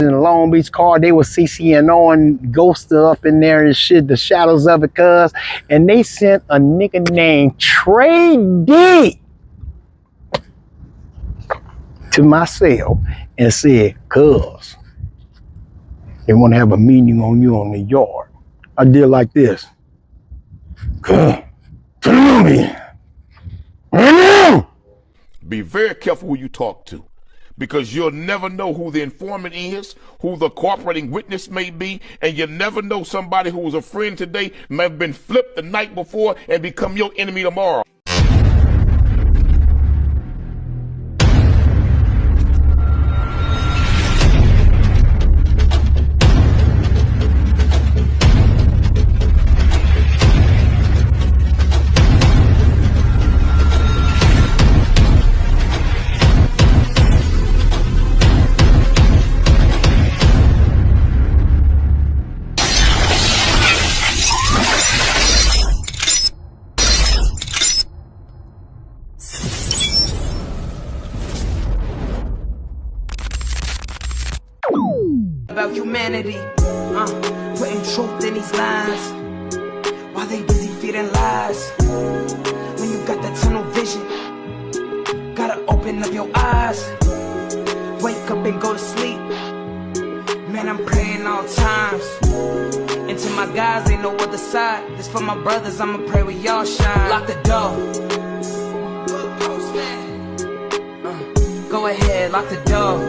in the Long Beach car, they was CCing on Ghost up in there and shit, the shadows of it, cuz. And they sent a nigga named Trey D to my cell and said, cuz, they want to have a meeting on you on the yard. I did like this. Cuz, tell me. Be very careful who you talk to, because you'll never know who the informant is, who the cooperating witness may be, and you never know, somebody who was a friend today may have been flipped the night before and become your enemy tomorrow. About humanity, putting truth in these lies, while they busy feeding lies. When you got that tunnel vision, gotta open up your eyes. Wake up and go to sleep. Man, I'm praying all times. And to my guys, ain't no other side. This for my brothers, I'ma pray with y'all shine. Lock the door. Go ahead, lock the door.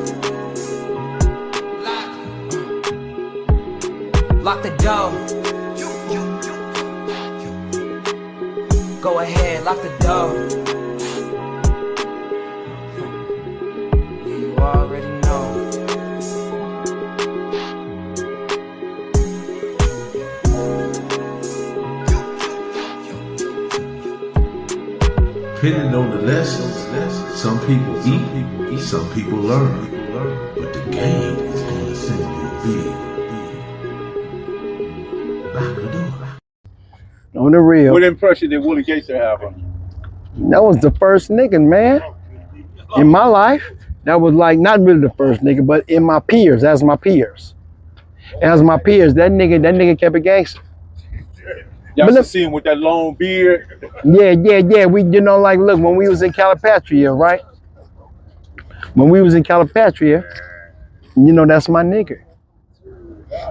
Lock the door. Go ahead, lock the door. Yeah, you already know. Depending on the lessons, some people eat, some people learn. But the game is going to send you big. On the real. What impression did Willie Gates have on you? That was the first nigga, man. In my life, that was like, not really the first nigga, but in my peers, as my peers. As my peers, that nigga kept it gangster. Y'all should see him with that long beard. Yeah. We, like, look, when we was in Calipatria, right? When we was in Calipatria, that's my nigga.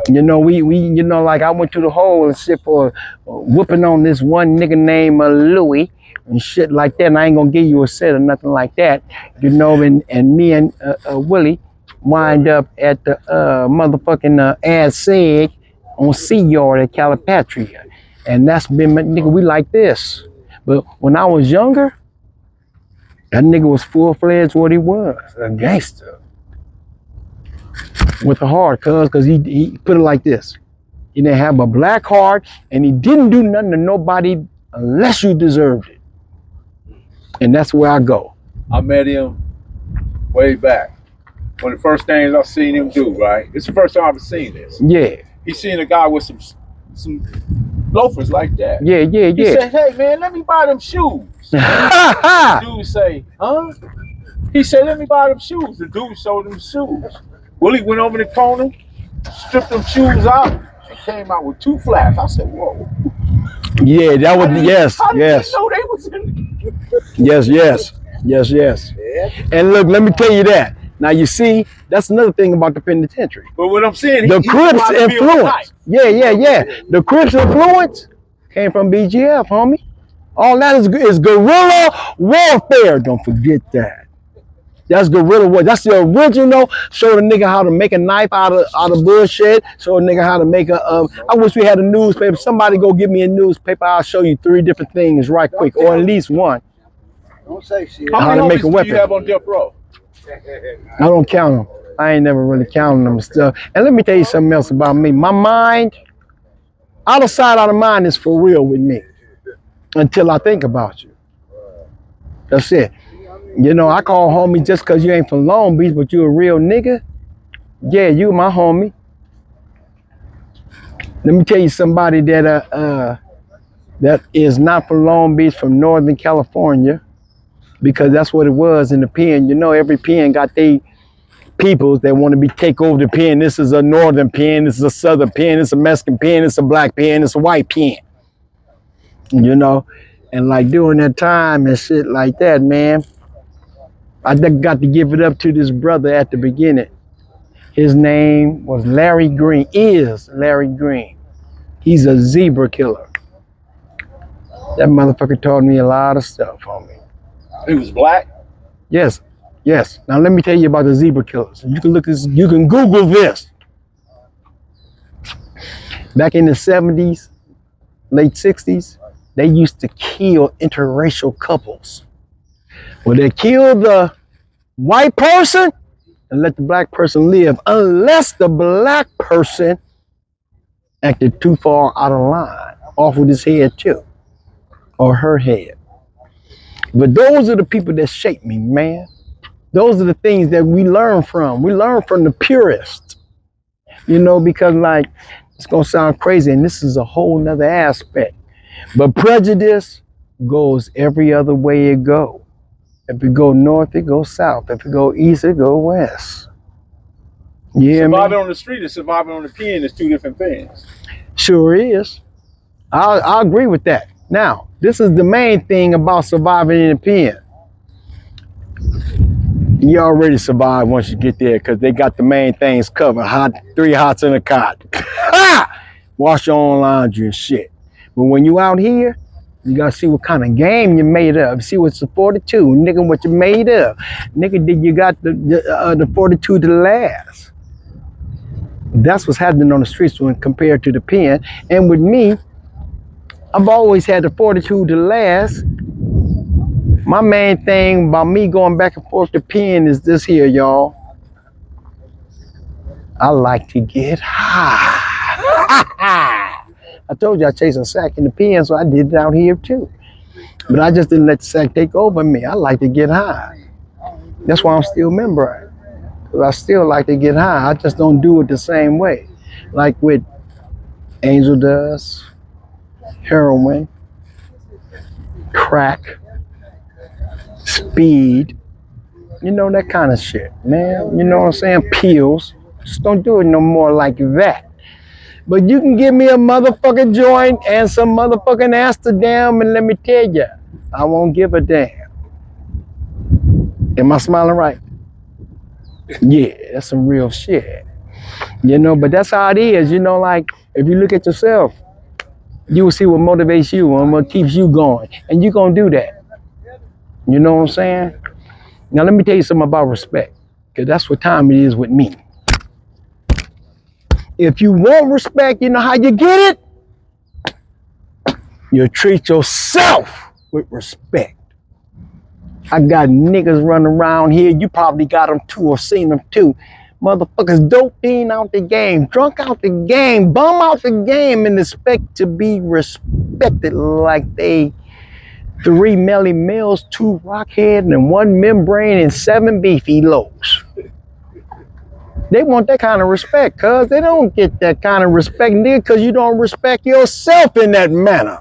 We like, I went to the hole and shit for whooping on this one nigga named Louis and shit like that. And I ain't gonna give you a set or nothing like that, and me and Willie wind up at the motherfucking Ad Seg on Sea Yard at Calipatria. And that's been my nigga, we like this. But when I was younger, that nigga was full-fledged what he was, a gangster. With a heart, cause he put it like this. He didn't have a black heart, and he didn't do nothing to nobody unless you deserved it. And that's where I go. I met him way back. One of the first things I seen him do, right? It's the first time I've seen this. Yeah. He seen a guy with some loafers like that. Yeah. He said, hey man, let me buy them shoes. The dude say, huh? He said, let me buy them shoes. The dude showed him the shoes. Willie went over the corner, stripped them shoes out, and came out with 2 flats. I said, whoa. Yeah, that was, yes. How did you know they was in? Yes. Yeah. And look, let me tell you that. Now you see, that's another thing about the penitentiary. But what I'm saying, the Crips influence. Yeah. The Crips influence came from BGF, homie. All that is guerrilla warfare. Don't forget that. That's guerrilla war. That's the original. Show the nigga how to make a knife out of bullshit. Show a nigga how to make a. I wish we had a newspaper. Somebody go give me a newspaper. I'll show you 3 different things right quick, or at least one. Don't say shit. How to make a weapon. Do you have on death row? I don't count them. I ain't never really counted them and stuff. And let me tell you something else about me. My mind, out of sight, out of mind, is for real with me. Until I think about you. That's it. I call homie just because you ain't from Long Beach, but you a real nigga. Yeah, you my homie. Let me tell you somebody that is not from Long Beach, from Northern California, because that's what it was in the pen. Every pen got they peoples that want to take over the pen. This is a northern pen. This is a southern pen. It's a Mexican pen. It's a black pen. It's a white pen. You know, and like during that time and shit like that, man, I got to give it up to this brother at the beginning. His name was Larry Green. Is Larry Green. He's a zebra killer. That motherfucker taught me a lot of stuff, homie. He was black. Yes, yes. Now let me tell you about the zebra killers. You can look this. You can Google this. Back in the 70s, late 60s, they used to kill interracial couples. Well, they kill the white person and let the black person live, unless the black person acted too far out of line, off with his head too, or her head. But those are the people that shape me, man. Those are the things that we learn from. We learn from the purists, you know, because like, it's gonna sound crazy, and this is a whole nother aspect, but prejudice goes every other way it go. If it go north, it goes south. If it go east, it go west. Yeah, surviving on the street and surviving on the pen is two different things. Sure is. I agree with that. Now, this is the main thing about surviving in the pen. You already survive once you get there because they got the main things covered. Hot, 3 hots in a cot. Wash your own laundry and shit. But when you out here, you gotta see what kind of game you made of. See what's the 42, nigga, what you made of. Nigga, did you got the 42 to last? That's what's happening on the streets when compared to the pen. And with me, I've always had the 42 to last. My main thing about me going back and forth to pen is this here, y'all. I like to get high. I told you I chased a sack in the pen, so I did it out here too. But I just didn't let the sack take over me. I like to get high. That's why I'm still membrane. Because I still like to get high. I just don't do it the same way. Like with angel dust, heroin, crack, speed, you know, that kind of shit, man. You know what I'm saying? Pills. Just don't do it no more like that. But you can give me a motherfucking joint and some motherfucking Amsterdam, and let me tell you, I won't give a damn. Am I smiling right? Yeah, that's some real shit. You know, but that's how it is. You know, like, if you look at yourself, you will see what motivates you and what keeps you going. And you're going to do that. You know what I'm saying? Now, let me tell you something about respect, because that's what time it is with me. If you want respect, you know how you get it? You treat yourself with respect. I got niggas running around here. You probably got them too or seen them too. Motherfuckers doping out the game, drunk out the game, bum out the game, and expect to be respected like they 3 Melly Mills, 2 Rockhead, and 1 membrane, and 7 beefy loaves. They want that kind of respect, cuz they don't get that kind of respect, nigga, because you don't respect yourself in that manner.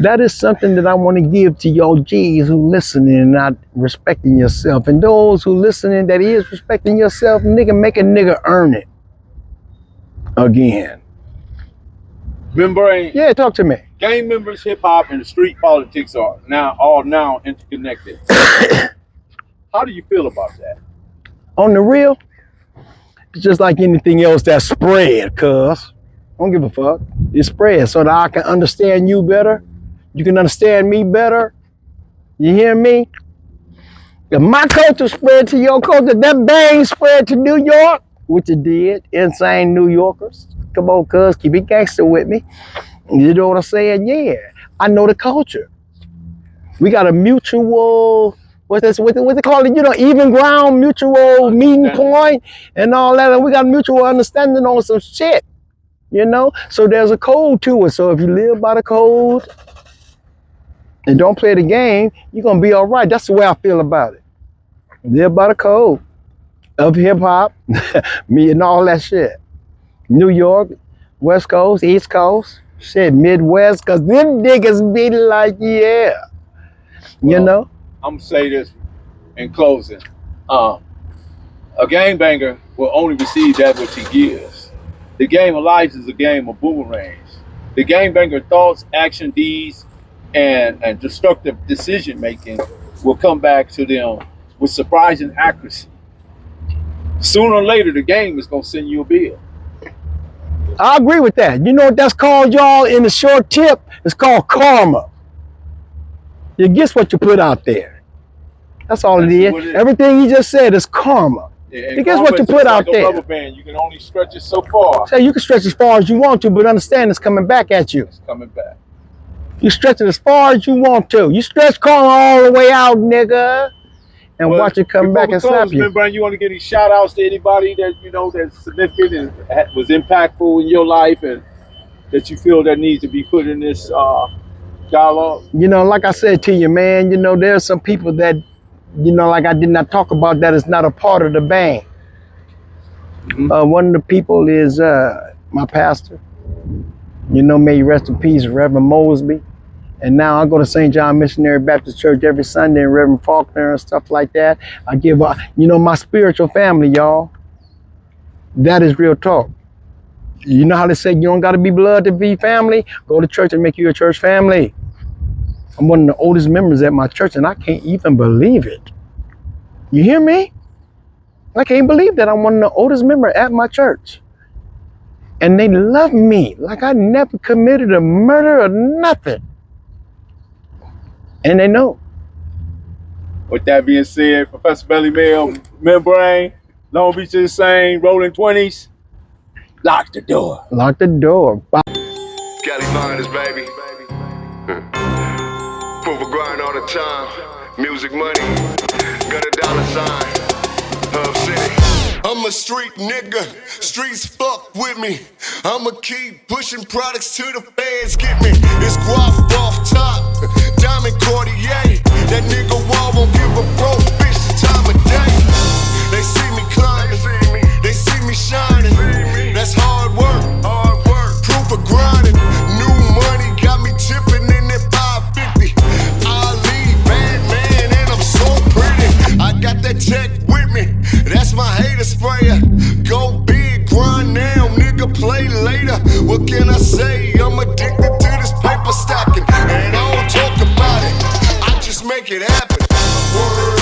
That is something that I want to give to y'all G's who listening and not respecting yourself. And those who listening that is respecting yourself, nigga, make a nigga earn it. Again. Membrane. Yeah, talk to me. Gang members, hip hop, and the street politics are now interconnected. How do you feel about that? On the real, it's just like anything else that's spread, cuz. Don't give a fuck. It's spread so that I can understand you better. You can understand me better. You hear me? If my culture spread to your culture, that bang spread to New York, which it did. Insane New Yorkers. Come on, cuz, keep it gangster with me. You know what I'm saying? Yeah. I know the culture. We got a mutual, what they call it? You know, even ground, mutual meeting point and all that. And we got mutual understanding on some shit. You know? So there's a code to it. So if you live by the code and don't play the game, you're going to be all right. That's the way I feel about it. Live by the code of hip hop, me and all that shit. New York, West Coast, East Coast, shit, Midwest, because them niggas be like, yeah. You know? I'm going to say this in closing. A gangbanger will only receive that which he gives. The game of life is a game of boomerangs. The gangbanger thoughts, action, deeds, and destructive decision making will come back to them with surprising accuracy. Sooner or later, the game is going to send you a bill. I agree with that. You know what that's called, y'all, in the short tip? It's called karma. You get what you put out there. That's all it is. Everything he just said is karma. Yeah, you get what you put out there. Rubber band. You can only stretch it so far. Say you can stretch as far as you want to, but understand it's coming back at you. It's coming back. You stretch it as far as you want to. You stretch karma all the way out, nigga. And watch it come back and slap you. Brian, you want to give any shout outs to anybody that you know that's significant and was impactful in your life and that you feel that needs to be put in this dialogue? You know, like I said to you, man, you know, there's some people that, you know, like I did not talk about that is not a part of the band. Mm-hmm. One of the people is my pastor. You know, may he rest in peace, Reverend Mosby. And now I go to St. John Missionary Baptist Church every Sunday, and Reverend Faulkner and stuff like that. I give, you know, my spiritual family, y'all. That is real talk. You know how they say you don't got to be blood to be family? Go to church and make you a church family. I'm one of the oldest members at my church, and I can't even believe it. You hear me? I can't believe that I'm one of the oldest members at my church. And they love me like I never committed a murder or nothing. And they know. With that being said, Professor Belly Mail, Membrane, Long Beach is the same, rolling 20s. Lock the door. Lock the door. Bye. Cali Miners, baby. Proof of grind all the time. Music money. Got a dollar sign. Hub City. I'm a street nigga. Streets fuck with me. I'ma keep pushing products till the feds get me. It's guap off top. Diamond Cartier. That nigga wall won't give a broke bitch the time of day. They see me climbing. They see me shining. That's hard work. Proof of grinding. New money got me tipping in that 550. Ali, bad man, and I'm so pretty. I got that tech with me. That's my hater sprayer. Go big, grind now, nigga, play later. What can I say? I'm addicted to this paper stacking. And I don't talk about it. I just make it happen. Word.